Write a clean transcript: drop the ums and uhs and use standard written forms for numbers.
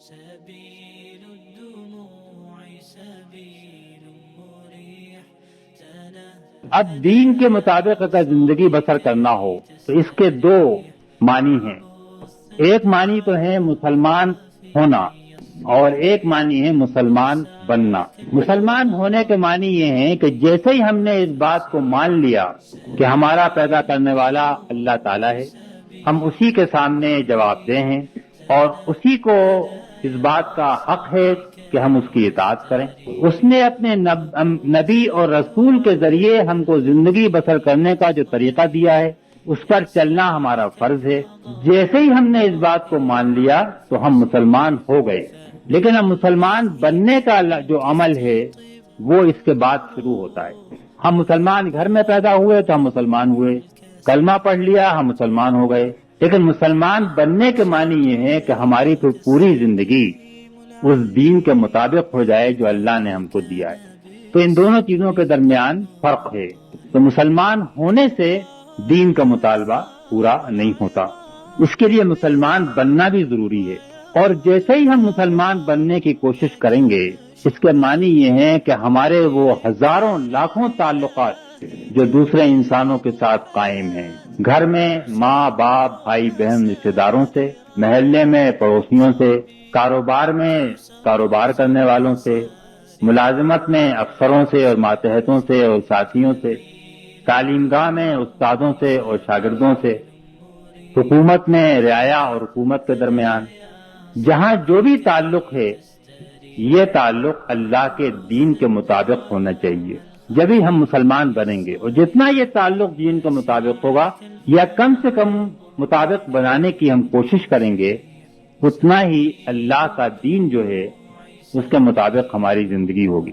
سبيل الدموع سبيل مريح اب دین کے مطابق اگر زندگی بسر کرنا ہو تو اس کے دو معنی ہیں. ایک معنی تو ہے مسلمان ہونا اور ایک معنی ہے مسلمان بننا. مسلمان ہونے کے معنی یہ ہیں کہ جیسے ہی ہم نے اس بات کو مان لیا کہ ہمارا پیدا کرنے والا اللہ تعالیٰ ہے، ہم اسی کے سامنے جواب دہ ہیں اور اسی کو اس بات کا حق ہے کہ ہم اس کی اطاعت کریں. اس نے اپنے نبی اور رسول کے ذریعے ہم کو زندگی بسر کرنے کا جو طریقہ دیا ہے اس پر چلنا ہمارا فرض ہے. جیسے ہی ہم نے اس بات کو مان لیا تو ہم مسلمان ہو گئے. لیکن اب مسلمان بننے کا جو عمل ہے وہ اس کے بعد شروع ہوتا ہے. ہم مسلمان گھر میں پیدا ہوئے تو ہم مسلمان ہوئے، کلمہ پڑھ لیا ہم مسلمان ہو گئے. لیکن مسلمان بننے کے معنی یہ ہے کہ ہماری تو پوری زندگی اس دین کے مطابق ہو جائے جو اللہ نے ہم کو دیا ہے. تو ان دونوں چیزوں کے درمیان فرق ہے. تو مسلمان ہونے سے دین کا مطالبہ پورا نہیں ہوتا، اس کے لیے مسلمان بننا بھی ضروری ہے. اور جیسے ہی ہم مسلمان بننے کی کوشش کریں گے اس کے معنی یہ ہے کہ ہمارے وہ ہزاروں لاکھوں تعلقات جو دوسرے انسانوں کے ساتھ قائم ہیں، گھر میں ماں باپ بھائی بہن رشتے داروں سے، محلے میں پڑوسیوں سے، کاروبار میں کاروبار کرنے والوں سے، ملازمت میں افسروں سے اور ماتحتوں سے اور ساتھیوں سے، تعلیم گاہ میں استادوں سے اور شاگردوں سے، حکومت میں رعایا اور حکومت کے درمیان، جہاں جو بھی تعلق ہے یہ تعلق اللہ کے دین کے مطابق ہونا چاہیے. جب ہی ہم مسلمان بنیں گے اور جتنا یہ تعلق دین کے مطابق ہوگا یا کم سے کم مطابق بنانے کی ہم کوشش کریں گے اتنا ہی اللہ کا دین جو ہے اس کے مطابق ہماری زندگی ہوگی.